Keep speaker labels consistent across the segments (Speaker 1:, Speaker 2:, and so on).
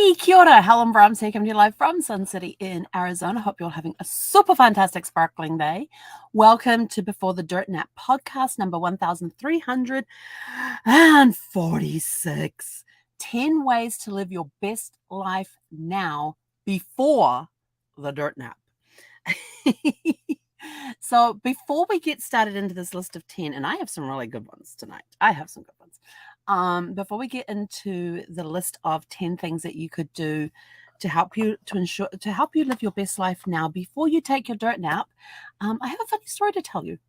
Speaker 1: Hey, kia ora. Helen Brahms here, coming to you live from Sun City in Arizona. Hope you're all having a super fantastic, sparkling day. Welcome to Before the Dirt Nap podcast number 1346. 10 ways to live your best life now before the dirt nap. So before we get started into this list of 10, and I have some really good ones tonight. Before we get into the list of 10 things that you could do to help you live your best life now before you take your dirt nap, I have a funny story to tell you.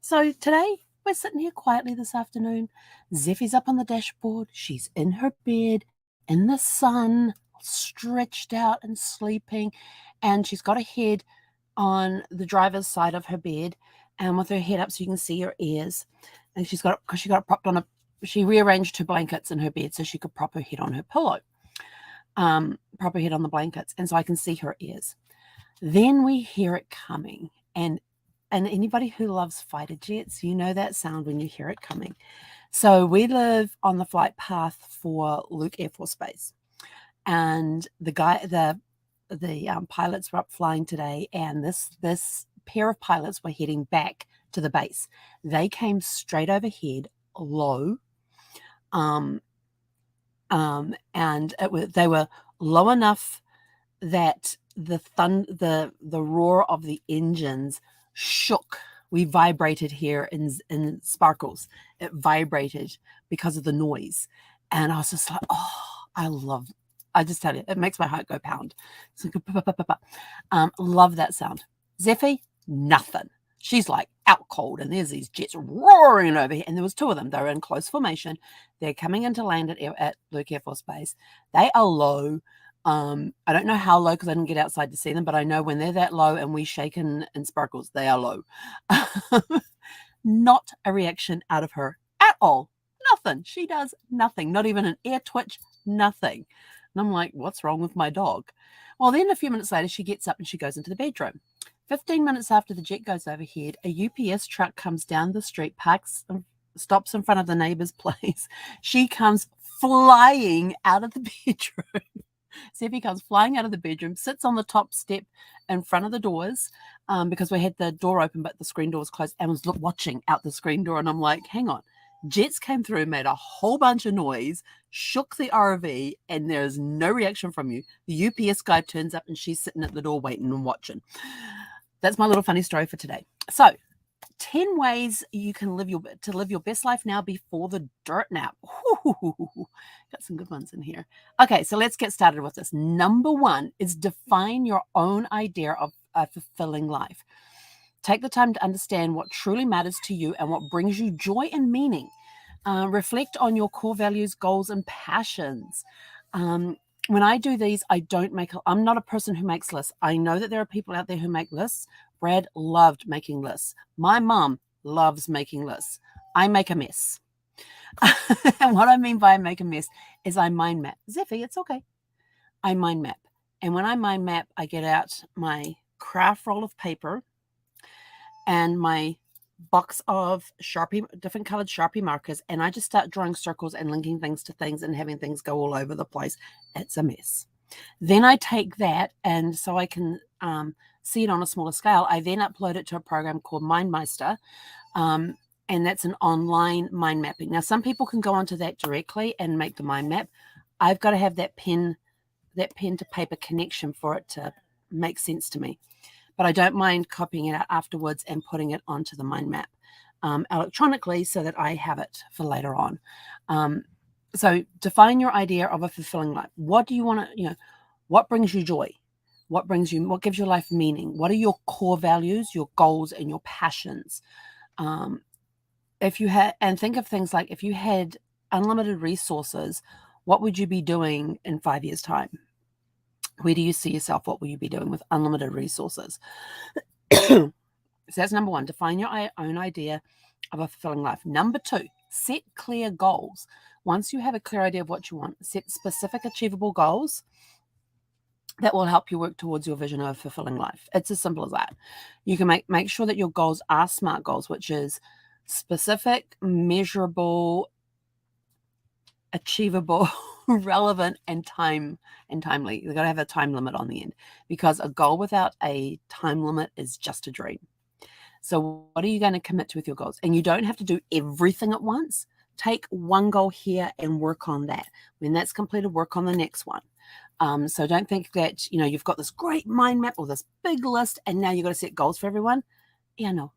Speaker 1: So today we're sitting here quietly this afternoon. Zeffie's up on the dashboard. She's in her bed in the sun, stretched out and sleeping, and she's got her head on the driver's side of her bed and with her head up so you can see her ears. And she got it propped on she rearranged her blankets in her bed so she could prop her head on her pillow, prop her head on the blankets, and so I can see her ears. Then we hear it coming, and anybody who loves fighter jets, you know that sound when you hear it coming. So we live on the flight path for Luke Air Force Base, and the pilots were up flying today, and this pair of pilots were heading back to the base. They came straight overhead, low, and they were low enough that the roar of the engines shook. We vibrated here in Sparkles. It vibrated because of the noise, and I was just like, oh, I just tell you, it makes my heart go pound. It's like, love that sound. Zeffie, nothing. She's like out cold, and there's these jets roaring over here, and there was two of them. They were in close formation. They're coming into land at Luke Air Force Base. They are low. I don't know how low because I didn't get outside to see them, but I know when they're that low and we shake in Sparkles, they are low. Not a reaction out of her at all. Nothing. She does nothing. Not even an ear twitch. Nothing. And I'm like, what's wrong with my dog? Well, then a few minutes later, she gets up and she goes into the bedroom. 15 minutes after the jet goes overhead, a UPS truck comes down the street, parks, stops in front of the neighbor's place. She comes flying out of the bedroom. Zeffie comes flying out of the bedroom, sits on the top step in front of the doors because we had the door open, but the screen door was closed, and was watching out the screen door. And I'm like, hang on. Jets came through, made a whole bunch of noise, shook the RV, and there's no reaction from you. The UPS guy turns up, and she's sitting at the door waiting and watching. That's my little funny story for today. So, 10 ways you can live your best life now before the dirt nap. Ooh, got some good ones in here. Okay, so let's get started with this. Number 1 is define your own idea of a fulfilling life. Take the time to understand what truly matters to you and what brings you joy and meaning. Reflect on your core values, goals, and passions. When I do these, I'm not a person who makes lists. I know that there are people out there who make lists. Brad loved making lists. My mom loves making lists. I make a mess. And what I mean by I make a mess is I mind map. Zeffie, it's okay. I mind map. And when I mind map, I get out my craft roll of paper and my box of different colored Sharpie markers, and I just start drawing circles and linking things to things and having things go all over the place. It's a mess. Then I take that, and so I can see it on a smaller scale, I then upload it to a program called MindMeister, and that's an online mind mapping. Now, some people can go onto that directly and make the mind map. I've got to have that pen to paper connection for it to make sense to me. But I don't mind copying it out afterwards and putting it onto the mind map electronically so that I have it for later on. So define your idea of a fulfilling life. What do you want to, what brings you joy? What gives your life meaning? What are your core values, your goals, and your passions? And think of things like, if you had unlimited resources, what would you be doing in 5 years' time? Where do you see yourself? What will you be doing with unlimited resources? So that's number 1. Define your own idea of a fulfilling life. Number 2, set clear goals. Once you have a clear idea of what you want, set specific, achievable goals that will help you work towards your vision of a fulfilling life. It's as simple as that. You can make sure that your goals are SMART goals, which is specific, measurable, achievable, relevant and timely. They've got to have a time limit on the end, because a goal without a time limit is just a dream. So what are you going to commit to with your goals? And you don't have to do everything at once. Take one goal here and work on that. When that's completed, work on the next one. So don't think that, you've got this great mind map or this big list and now you've got to set goals for everyone. Yeah, no,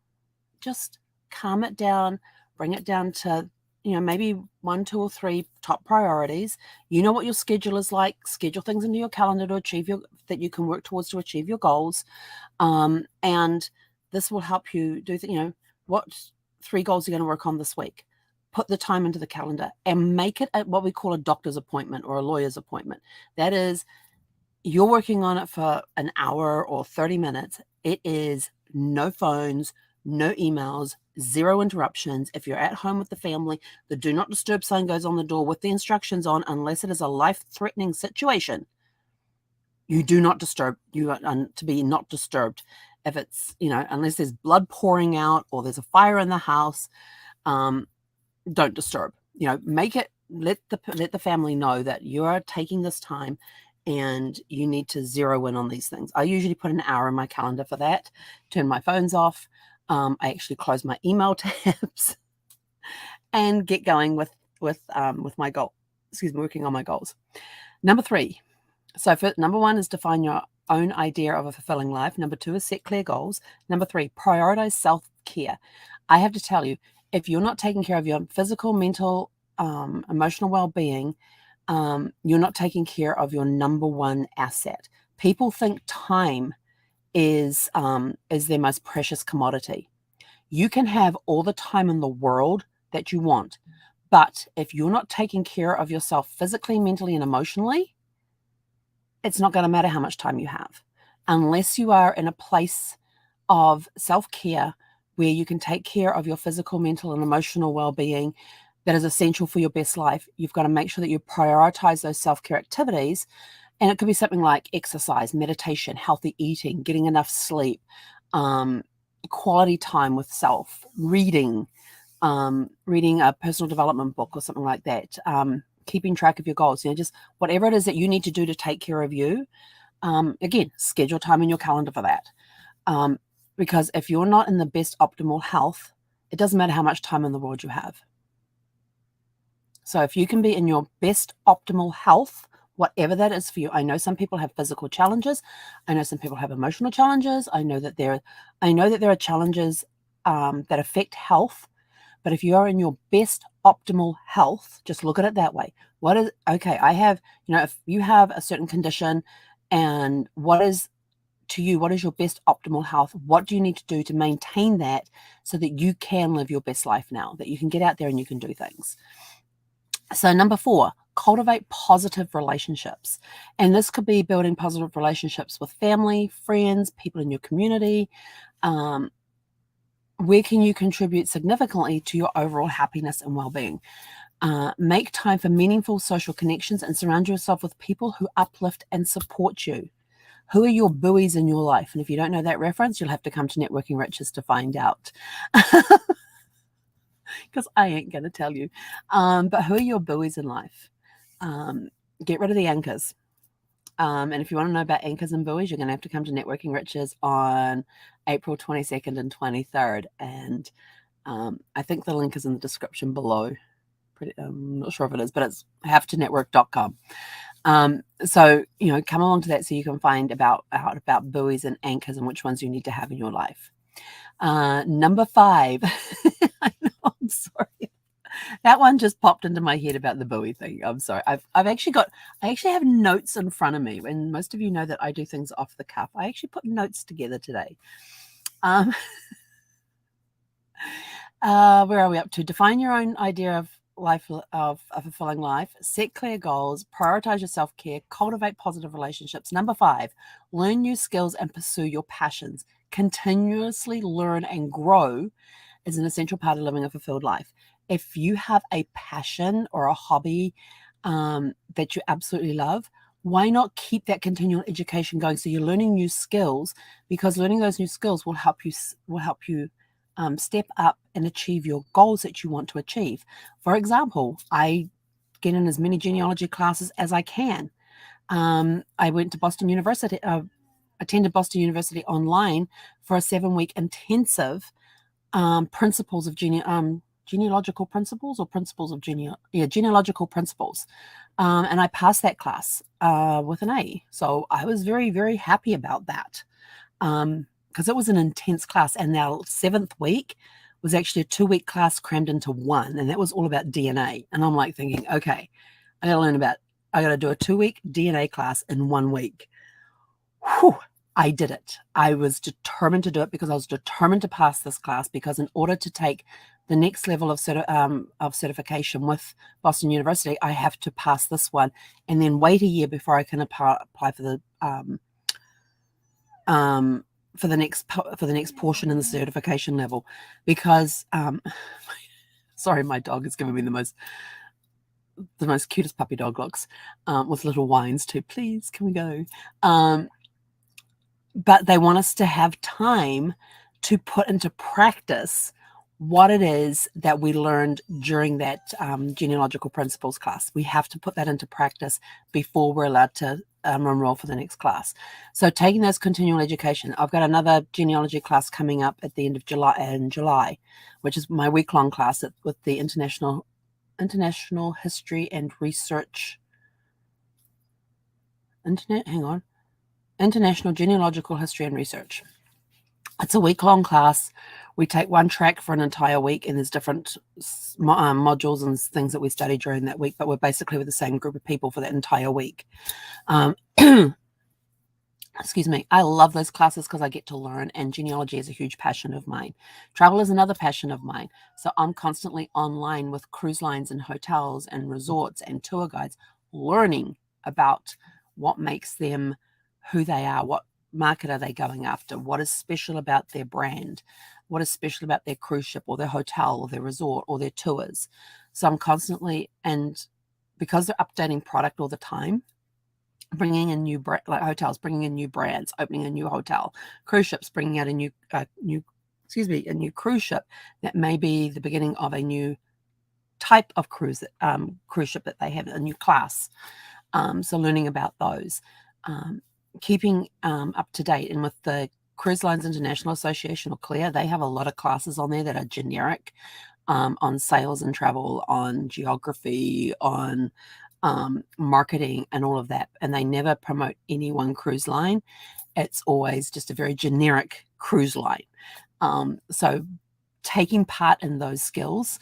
Speaker 1: just calm it down, bring it down to, maybe 1, 2, or 3 top priorities. You know what your schedule is like. Schedule things into your calendar to achieve that you can work towards to achieve your goals. And this will help you do, what 3 goals you're going to work on this week. Put the time into the calendar and make it what we call a doctor's appointment or a lawyer's appointment. That is, you're working on it for an hour or 30 minutes. It is no phones, no emails, 0 interruptions. If you're at home with the family, the do not disturb sign goes on the door with the instructions on, unless it is a life-threatening situation. You do not disturb. You are to be not disturbed. If it's, unless there's blood pouring out or there's a fire in the house, don't disturb. Make it, let the family know that you are taking this time and you need to zero in on these things. I usually put an hour in my calendar for that, turn my phones off. I actually close my email tabs and get going with my goal. Working on my goals. Number 3. So number 1 is define your own idea of a fulfilling life. Number 2 is set clear goals. Number 3, prioritize self-care. I have to tell you, if you're not taking care of your physical, mental, emotional well-being, you're not taking care of your number 1 asset. People think time is their most precious commodity. You can have all the time in the world that you want, but if you're not taking care of yourself physically, mentally, and emotionally, it's not going to matter how much time you have, unless you are in a place of self-care where you can take care of your physical, mental, and emotional well-being that is essential for your best life. You've got to make sure that you prioritize those self-care activities. And it could be something like exercise, meditation, healthy eating, getting enough sleep, quality time with self, reading a personal development book or something like that, keeping track of your goals, just whatever it is that you need to do to take care of you. Again, schedule time in your calendar for that. Because if you're not in the best optimal health, it doesn't matter how much time in the world you have. So if you can be in your best optimal health, whatever that is for you. I know some people have physical challenges. I know some people have emotional challenges. I know that there are challenges that affect health. But if you are in your best optimal health, just look at it that way. I have, if you have a certain condition, and what is your best optimal health? What do you need to do to maintain that so that you can live your best life now, that you can get out there and you can do things? So number 4, cultivate positive relationships. And this could be building positive relationships with family, friends, people in your community. Where can you contribute significantly to your overall happiness and well-being? Make time for meaningful social connections and surround yourself with people who uplift and support you. Who are your buoys in your life? And if you don't know that reference, you'll have to come to Networking Riches to find out. Because I ain't going to tell you. But who are your buoys in life? Get rid of the anchors. And if you want to know about anchors and buoys, you're going to have to come to Networking Riches on April 22nd and 23rd. And I think the link is in the description below. I'm not sure if it is, but it's havetonetwork.com. So, come along to that so you can find out about buoys and anchors and which ones you need to have in your life. Number 5. I know, I'm sorry. That one just popped into my head about the buoy thing. I'm sorry. I actually have notes in front of me, and most of you know that I do things off the cuff. I actually put notes together today. Where are we up to? Define your own idea of life, of a fulfilling life. Set clear goals. Prioritize your self-care. Cultivate positive relationships. Number 5, learn new skills and pursue your passions. Continuously learn and grow is an essential part of living a fulfilled life. If you have a passion or a hobby that you absolutely love, why not keep that continual education going? So you're learning new skills, because learning those new skills will help you step up and achieve your goals that you want to achieve. For example, I get in as many genealogy classes as I can. I went to Boston University, attended Boston University online for a 7-week intensive principles of genealogical principles or principles of genealogical principles. And I passed that class with an A. So I was very, very happy about that because it was an intense class. And our 7th week was actually a 2-week class crammed into one. And that was all about DNA. And I'm like thinking, okay, I got to do a 2-week DNA class in 1 week. Whew. I did it. I was determined to do it because I was determined to pass this class, because in order to take the next level of certification with Boston University, I have to pass this one and then wait a year before I can apply for the next portion in the certification level. Because sorry, my dog is giving me the most cutest puppy dog looks with little whines too. Please, can we go? But they want us to have time to put into practice what it is that we learned during that genealogical principles class. We have to put that into practice before we're allowed to enroll for the next class. So taking those continual education, I've got another genealogy class coming up at the end of July, which is my week-long class with the International History and Research. International Genealogical History and Research. It's a week-long class. We take one track for an entire week, and there's different modules and things that we study during that week, but we're basically with the same group of people for that entire week. Excuse me. I love those classes because I get to learn, and genealogy is a huge passion of mine. Travel is another passion of mine. So I'm constantly online with cruise lines and hotels and resorts and tour guides, learning about what makes them who they are, what market are they going after, what is special about their brand, what is special about their cruise ship or their hotel or their resort or their tours. So I'm constantly, and because they're updating product all the time, bringing in new hotels, bringing in new brands, opening a new hotel, cruise ships, bringing out a new cruise ship that may be the beginning of a new type of cruise ship that they have, a new class. So learning about those. Keeping up to date. And with the Cruise Lines International Association, or CLIA, they have a lot of classes on there that are generic on sales and travel, on geography, on marketing and all of that. And they never promote any one cruise line. It's always just a very generic cruise line. So taking part in those skills,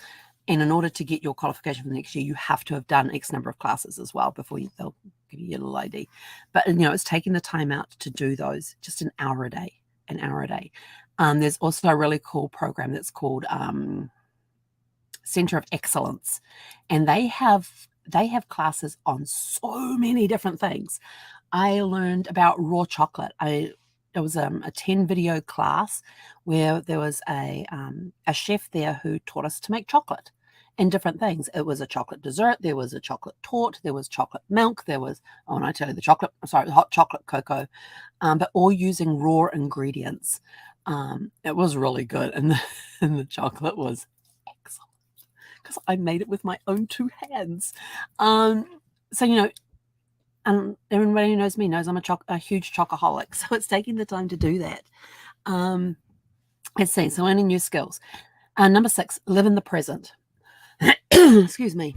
Speaker 1: and in order to get your qualification for the next year, you have to have done X number of classes as well before they'll give you your little ID. But, it's taking the time out to do those, just an hour a day. There's also a really cool program that's called Center of Excellence. And they have classes on so many different things. I learned about raw chocolate. It was a 10 video class where there was a chef there who taught us to make chocolate and different things. It was a chocolate dessert. There was a chocolate torte. There was chocolate milk. There was, and I tell you, hot chocolate cocoa, but all using raw ingredients. It was really good. And the chocolate was excellent because I made it with my own 2 hands. So, and everybody who knows me knows I'm a huge chocoholic. So it's taking the time to do that. Let's see. So learning new skills. Number 6, live in the present. Excuse me.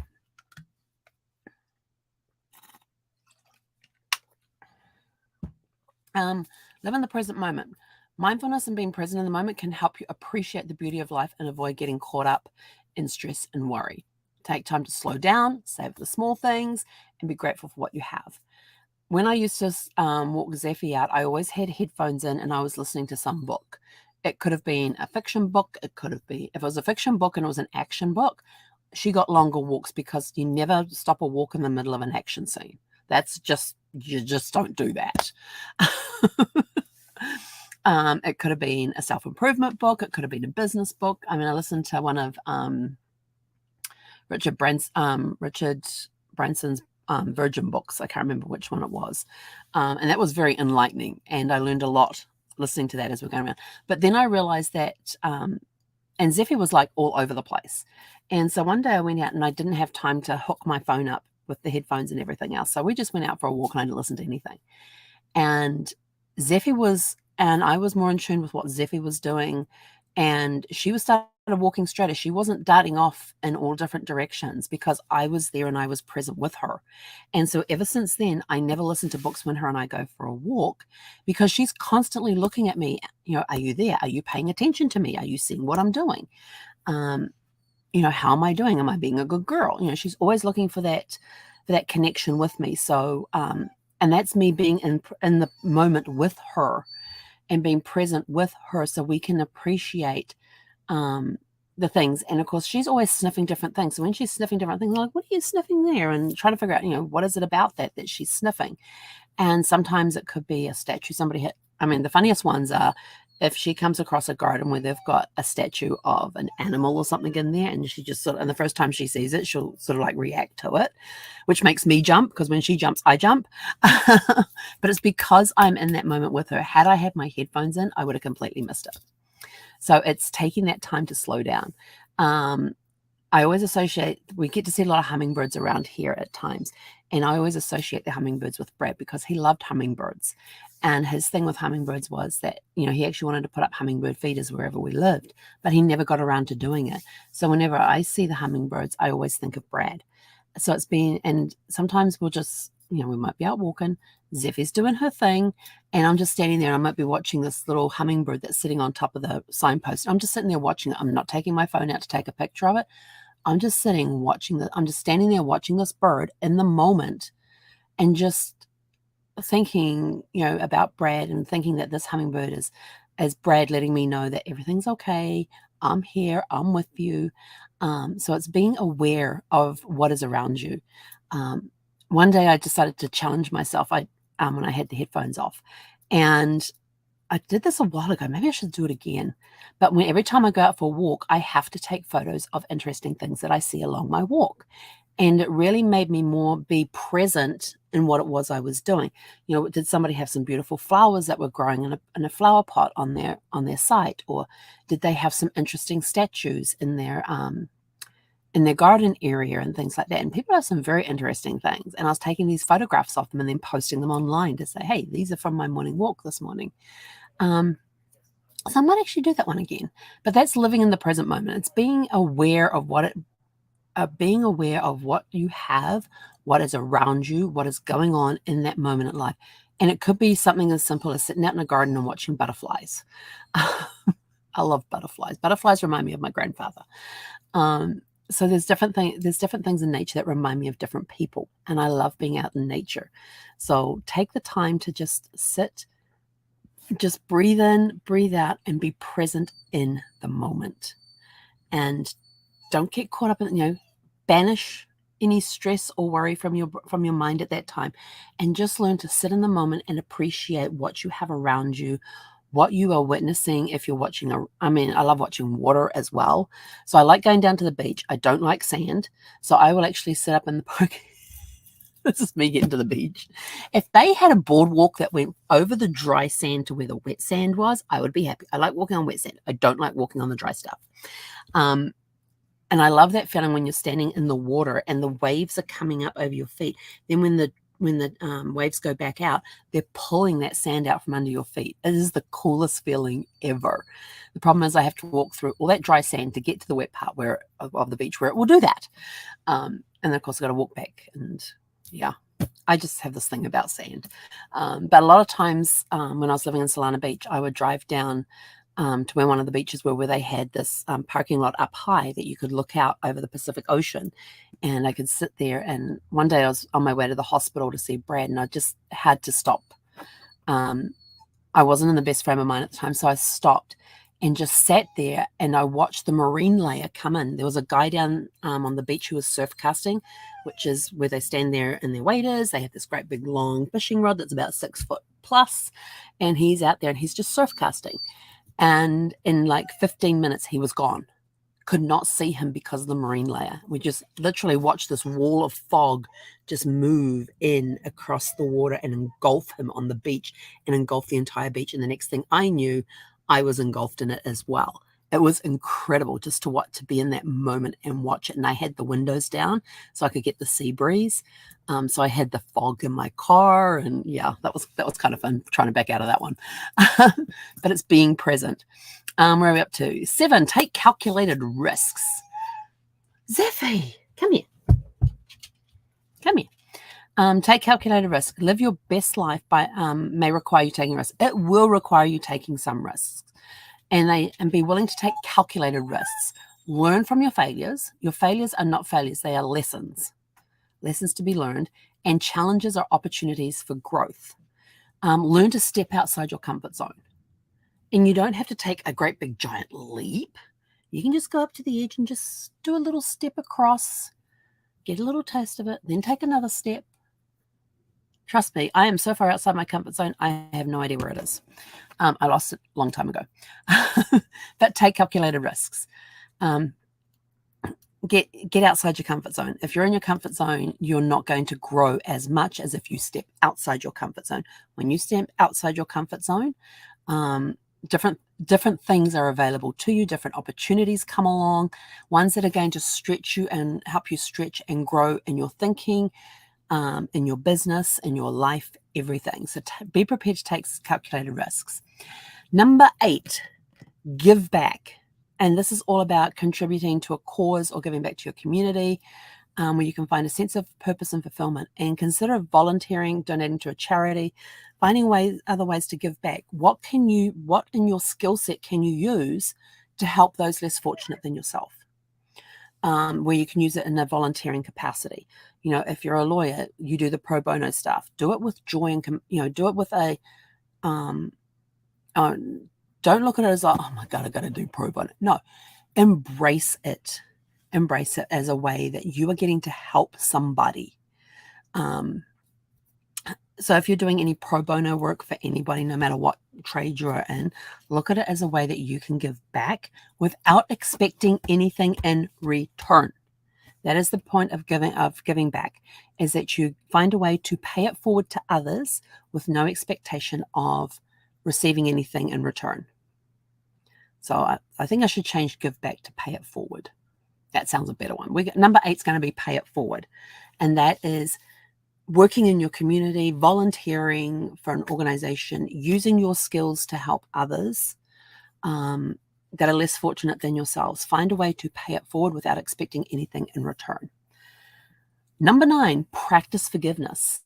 Speaker 1: Live in the present moment. Mindfulness and being present in the moment can help you appreciate the beauty of life and avoid getting caught up in stress and worry. Take time to slow down, savor the small things, and be grateful for what you have. When I used to walk Zeffie out, I always had headphones in and I was listening to some book. It could have been a fiction book. It could have been, if it was a fiction book and it was an action book, she got longer walks because you never stop a walk in the middle of an action scene. You just don't do that. It could have been a self-improvement book. It could have been a business book. I mean, I listened to one of Richard Branson's Virgin books. I can't remember which one it was. And that was very enlightening. And I learned a lot listening to that as we're going around. But then I realized that And Zeffy was like all over the place. And so one day I went out and I didn't have time to hook my phone up with the headphones and everything else. So we just went out for a walk and I didn't listen to anything. And I was more in tune with what Zeffy was doing. And she was started walking straighter. She wasn't darting off in all different directions because I was there and I was present with her. And so ever since then, I never listen to books when her and I go for a walk because she's constantly looking at me. Are you there? Are you paying attention to me? Are you seeing what I'm doing? How am I doing? Am I being a good girl? She's always looking for that connection with me. So, and that's me being in the moment with her and being present with her so we can appreciate the things. And of course, she's always sniffing different things. So when she's sniffing different things, I'm like, what are you sniffing there? And try to figure out, what is it about that she's sniffing? And sometimes it could be a statue somebody hit. I mean, the funniest ones are if she comes across a garden where they've got a statue of an animal or something in there, and she just and the first time she sees it, she'll sort of like react to it, which makes me jump because when she jumps, I jump. But it's because I'm in that moment with her. Had I had my headphones in, I would have completely missed it. So it's taking that time to slow down. I always associate, we get to see a lot of hummingbirds around here at times. And I always associate the hummingbirds with Brad because he loved hummingbirds. And his thing with hummingbirds was that, he actually wanted to put up hummingbird feeders wherever we lived, but he never got around to doing it. So whenever I see the hummingbirds, I always think of Brad. So it's been, and sometimes we'll just, we might be out walking, Zeffy's doing her thing, and I'm just standing there and I might be watching this little hummingbird that's sitting on top of the signpost. I'm just sitting there watching it. I'm not taking my phone out to take a picture of it. I'm just sitting watching I'm just standing there watching this bird in the moment and just thinking, about Brad and thinking that this hummingbird is Brad letting me know that everything's okay. I'm here. I'm with you. So it's being aware of what is around you. One day I decided to challenge myself. When I had the headphones off, and I did this a while ago. Maybe I should do it again. But every time I go out for a walk, I have to take photos of interesting things that I see along my walk. And it really made me more be present in what it was I was doing. Did somebody have some beautiful flowers that were growing in a flower pot on their site? Or did they have some interesting statues in their garden area and things like that? And people have some very interesting things. And I was taking these photographs of them and then posting them online to say, hey, these are from my morning walk this morning. So I might actually do that one again. But that's living in the present moment. It's being aware of being aware of what you have, what is around you, what is going on in that moment in life. And it could be something as simple as sitting out in a garden and watching butterflies. I love butterflies. Butterflies remind me of my grandfather. So there's different things in nature that remind me of different people. And I love being out in nature. So take the time to just sit, just breathe in, breathe out, and be present in the moment. And don't get caught up in, banish any stress or worry from your mind at that time, and just learn to sit in the moment and appreciate what you have around you, what you are witnessing. If you're watching I love watching water as well. So I like going down to the beach. I don't like sand. So I will actually sit up in the park. This is me getting to the beach. If they had a boardwalk that went over the dry sand to where the wet sand was, I would be happy. I like walking on wet sand. I don't like walking on the dry stuff. And I love that feeling when you're standing in the water and the waves are coming up over your feet. Then when the waves go back out, they're pulling that sand out from under your feet. It is the coolest feeling ever. The problem is I have to walk through all that dry sand to get to the wet part of the beach where it will do that. And then, of course, I've got to walk back. And yeah, I just have this thing about sand. But a lot of times when I was living in Solana Beach, I would drive down to where one of the beaches where they had this parking lot up high that you could look out over the Pacific Ocean, and I could sit there. And one day I was on my way to the hospital to see Brad, and I just had to stop. I wasn't in the best frame of mind at the time, so I stopped and just sat there, and I watched the marine layer come in. There was a guy down on the beach who was surf casting, which is where they stand there in their waders. They have this great big long fishing rod that's about 6 foot plus, and he's out there and he's just surf casting. And in like 15 minutes, he was gone. Could not see him because of the marine layer. We just literally watched this wall of fog just move in across the water and engulf him on the beach and engulf the entire beach. And the next thing I knew, I was engulfed in it as well. It was incredible just to be in that moment and watch it. And I had the windows down so I could get the sea breeze. So I had the fog in my car, and yeah, that was kind of fun trying to back out of that one. But it's being present. Where are we up to? 7, take calculated risks. Zeffy, come here. Come here. Take calculated risk. Live your best life may require you taking risks. It will require you taking some risks. And be willing to take calculated risks. Learn from your failures. Your failures are not failures. They are lessons to be learned, and challenges are opportunities for growth. Learn to step outside your comfort zone. And you don't have to take a great big giant leap. You can just go up to the edge and just do a little step across, get a little taste of it, then take another step. Trust me, I am so far outside my comfort zone, I have no idea where it is. I lost it a long time ago. But take calculated risks. Get outside your comfort zone. If you're in your comfort zone, you're not going to grow as much as if you step outside your comfort zone. When you step outside your comfort zone, different things are available to you. Different opportunities come along, ones that are going to stretch you and help you stretch and grow in your thinking, in your business, in your life, everything. So be prepared to take calculated risks. Number 8, give back. And this is all about contributing to a cause or giving back to your community, where you can find a sense of purpose and fulfillment. And consider volunteering, donating to a charity, finding other ways to give back. What in your skill set can you use to help those less fortunate than yourself? Where you can use it in a volunteering capacity. If you're a lawyer, you do the pro bono stuff. Do it with joy and do it with a don't look at it as like, oh my God, I got to do pro bono. No, embrace it. Embrace it as a way that you are getting to help somebody. So if you're doing any pro bono work for anybody, no matter what trade you're in, look at it as a way that you can give back without expecting anything in return. That is the point of giving back, is that you find a way to pay it forward to others with no expectation of receiving anything in return. So I think I should change give back to pay it forward. That sounds a better one. Number 8 is going to be pay it forward. And that is working in your community, volunteering for an organization, using your skills to help others that are less fortunate than yourselves. Find a way to pay it forward without expecting anything in return. Number 9, practice forgiveness.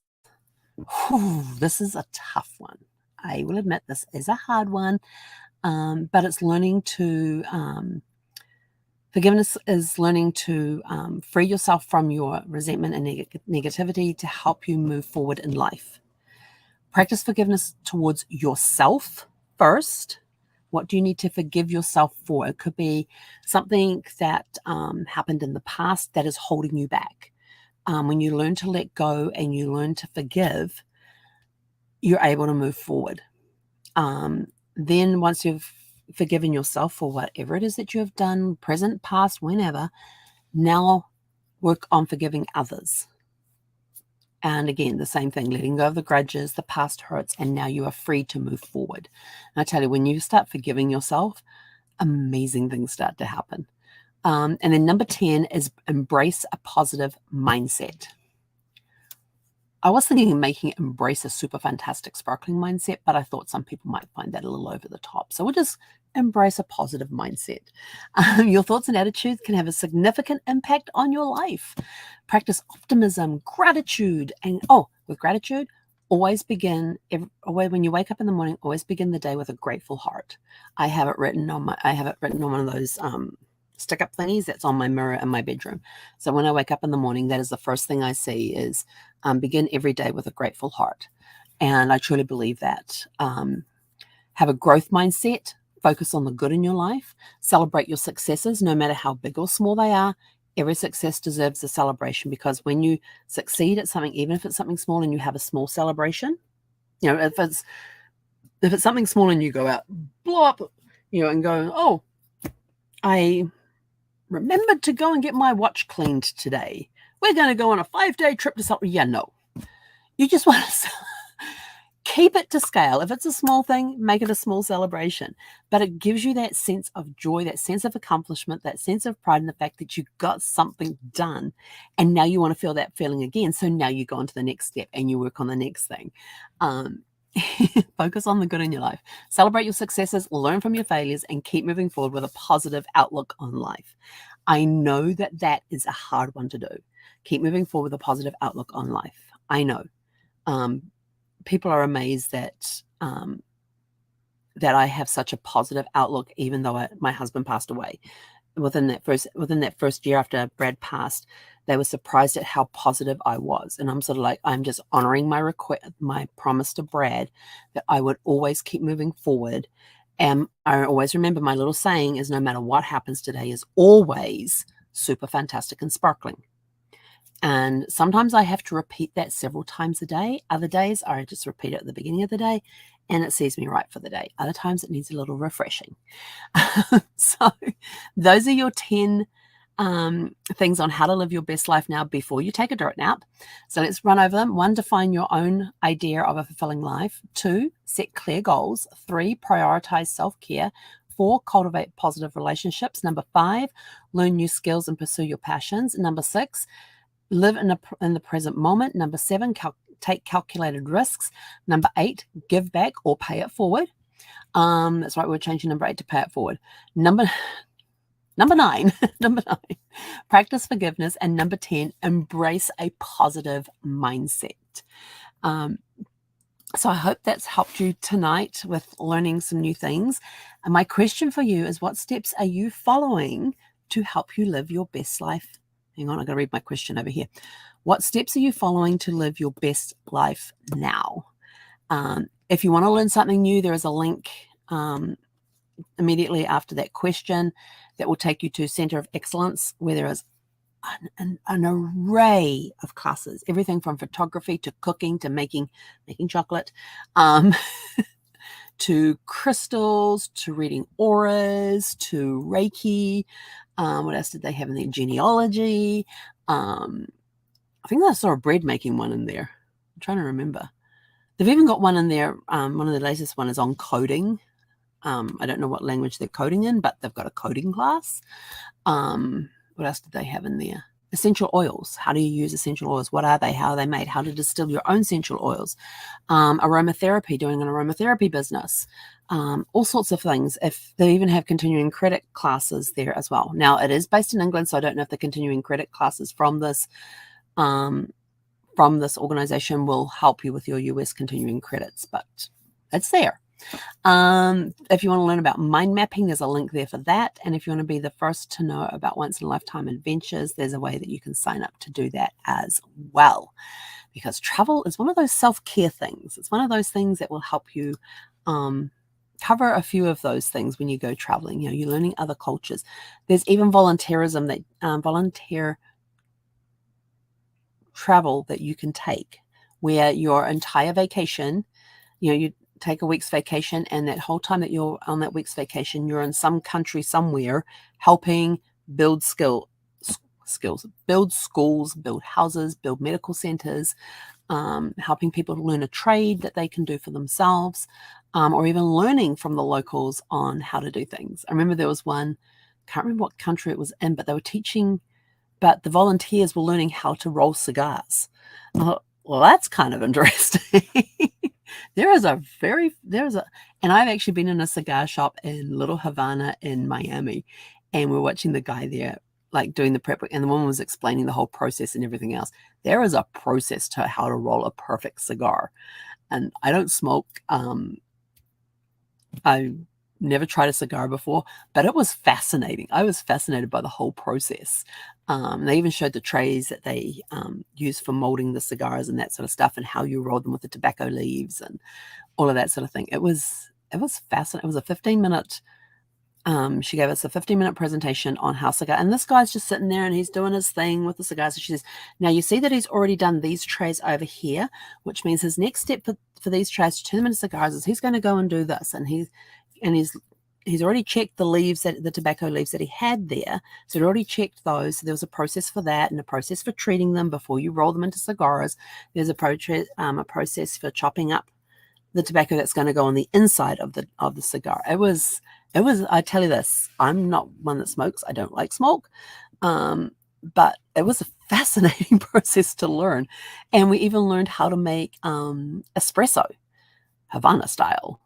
Speaker 1: Whew, this is a tough one. I will admit this is a hard one, but it's learning to, forgiveness is learning to free yourself from your resentment and negativity to help you move forward in life. Practice forgiveness towards yourself first. What do you need to forgive yourself for? It could be something that happened in the past that is holding you back. When you learn to let go and you learn to forgive, you're able to move forward. Then once you've forgiven yourself for whatever it is that you have done, present, past, whenever, now work on forgiving others. And again, the same thing, letting go of the grudges, the past hurts, and now you are free to move forward. And I tell you, when you start forgiving yourself, amazing things start to happen. And then number 10 is embrace a positive mindset. I was thinking of making embrace a super fantastic sparkling mindset, but I thought some people might find that a little over the top. So we'll just embrace a positive mindset. Your thoughts and attitudes can have a significant impact on your life. Practice optimism, gratitude, and with gratitude, always begin, when you wake up in the morning, always begin the day with a grateful heart. I have it written on one of those stick-up thingies that's on my mirror in my bedroom. So when I wake up in the morning, that is the first thing I see is begin every day with a grateful heart. And I truly believe that. Have a growth mindset. Focus on the good in your life. Celebrate your successes, no matter how big or small they are. Every success deserves a celebration, because when you succeed at something, even if it's something small and you have a small celebration, if it's something small and you go out, blow up, and go, oh, I remembered to go and get my watch cleaned today. We're going to go on a 5-day trip to something. Yeah, no. You just want to keep it to scale. If it's a small thing, make it a small celebration. But it gives you that sense of joy, that sense of accomplishment, that sense of pride in the fact that you got something done. And now you want to feel that feeling again. So now you go on to the next step and you work on the next thing. Focus on the good in your life. Celebrate your successes, learn from your failures, and keep moving forward with a positive outlook on life. I know that that is a hard one to do. Keep moving forward with a positive outlook on life. I know. People are amazed that that I have such a positive outlook, even though my husband passed away. Within that first year after Brad passed, they were surprised at how positive I was. And I'm sort of like, I'm just honoring my promise to Brad that I would always keep moving forward. And I always remember my little saying is, no matter what happens today is always super fantastic and sparkling. And sometimes I have to repeat that several times a day. Other days I just repeat it at the beginning of the day and it sees me right for the day. Other times it needs a little refreshing. So those are your 10 things on how to live your best life now before you take a dirt nap. So let's run over them. 1, define your own idea of a fulfilling life. 2, set clear goals. 3, prioritize self-care. 4, cultivate positive relationships. 5, learn new skills and pursue your passions. 6, live in the present moment. 7, take calculated risks. 8, give back or pay it forward. That's right, we're changing 8 to pay it forward. Number 9, practice forgiveness. And 10, embrace a positive mindset. So I hope that's helped you tonight with learning some new things. And my question for you is, what steps are you following to help you live your best life? Hang on, I'm going to read my question over here. What steps are you following to live your best life now? If you want to learn something new, there is a link immediately after that question that will take you to Center of Excellence, where there is an array of classes, everything from photography to cooking to making chocolate, to crystals, to reading auras, to Reiki. What else did they have in there? Genealogy. I think I saw a bread making one in there. I'm trying to remember. They've even got one in there. One of the latest one is on coding. I don't know what language they're coding in, but they've got a coding class. What else did they have in there? Essential oils. How do you use essential oils? What are they? How are they made? How to distill your own essential oils. Aromatherapy, doing an aromatherapy business. All sorts of things. If they even have continuing credit classes there as well. Now, it is based in England, so I don't know if the continuing credit classes from this organization will help you with your US continuing credits, but it's there. If you want to learn about mind mapping, there's a link there for that. And if you want to be the first to know about once in a lifetime adventures, there's a way that you can sign up to do that as well. Because travel is one of those self-care things. It's one of those things that will help you cover a few of those things when you go traveling. You're learning other cultures. There's even volunteerism, that volunteer travel that you can take, where your entire vacation, you take a week's vacation, and that whole time that you're on that week's vacation, you're in some country somewhere helping build skills, build schools, build houses, build medical centers, helping people to learn a trade that they can do for themselves, or even learning from the locals on how to do things. I remember there was one, can't remember what country it was in, but they were teaching, but the volunteers were learning how to roll cigars. I thought, well, that's kind of interesting. And I've actually been in a cigar shop in Little Havana in Miami, and we're watching the guy there, like doing the prep, and the woman was explaining the whole process and everything else. There is a process to how to roll a perfect cigar. And I don't smoke. I never tried a cigar before, but it was fascinating. I was fascinated by the whole process. They even showed the trays that they use for molding the cigars and that sort of stuff, and how you roll them with the tobacco leaves and all of that sort of thing. It was fascinating. It was a 15-minute. She gave us a 15-minute presentation on how cigar, and this guy's just sitting there and he's doing his thing with the cigars. And she says, now you see that he's already done these trays over here, which means his next step for these trays to turn them into cigars is he's going to go and do this. And he's already checked the leaves, the tobacco leaves that he had there. So he'd already checked those. So there was a process for that and a process for treating them before you roll them into cigars. There's a process for chopping up the tobacco that's going to go on the inside of the cigar. It was, I tell you this, I'm not one that smokes. I don't like smoke. But it was a fascinating process to learn. And we even learned how to make espresso, Havana style,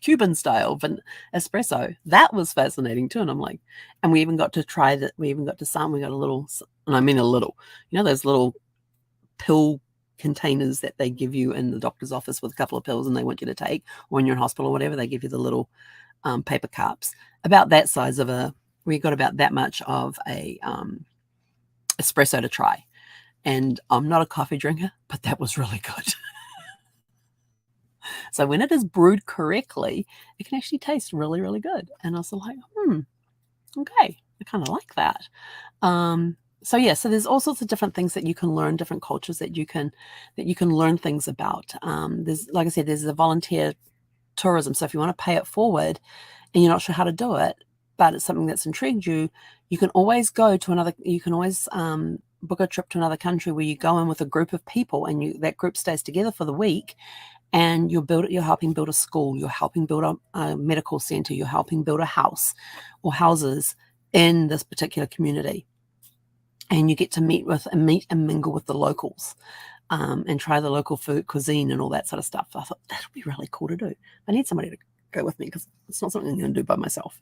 Speaker 1: Cuban style espresso. That was fascinating too. And I'm like, and we even got to try that. We even got to we got a little, and I mean a little, those little pill containers that they give you in the doctor's office with a couple of pills and they want you to take, or when you're in hospital or whatever, they give you the little paper cups about that size of we got about that much of a espresso to try. And I'm not a coffee drinker, but that was really good. So when it is brewed correctly, it can actually taste really, really good. And I was like, okay, I kind of like that. So yeah, so there's all sorts of different things that you can learn, different cultures that you can learn things about. There's, like I said, there's the volunteer tourism. So if you want to pay it forward and you're not sure how to do it, but it's something that's intrigued you, you can always book a trip to another country where you go in with a group of people and that group stays together for the week, and you're helping build a school, you're helping build a medical center, you're helping build a house or houses in this particular community. And you get to meet and mingle with the locals. And try the local cuisine and all that sort of stuff. I thought that would be really cool to do. I need somebody to go with me because it's not something I'm going to do by myself.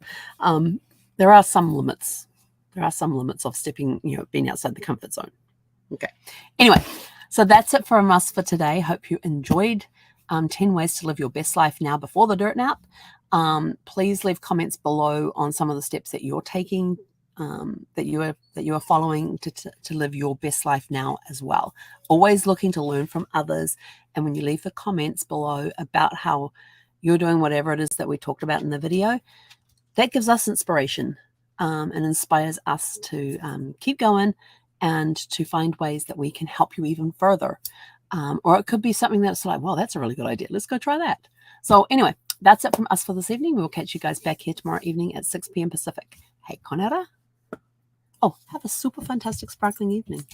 Speaker 1: There are some limits. There are some limits of stepping, being outside the comfort zone. Okay. Anyway, so that's it from us for today. Hope you enjoyed 10 ways to live your best life now before the dirt nap. Please leave comments below on some of the steps that you're taking, that you are following to live your best life now as well. Always looking to learn from others. And when you leave the comments below about how you're doing whatever it is that we talked about in the video, that gives us inspiration and inspires us to keep going and to find ways that we can help you even further. Or it could be something that's like, well, that's a really good idea. Let's go try that. So anyway, that's it from us for this evening. We'll catch you guys back here tomorrow evening at 6 p.m. Pacific. Hey, konera. Oh, have a super fantastic sparkling evening.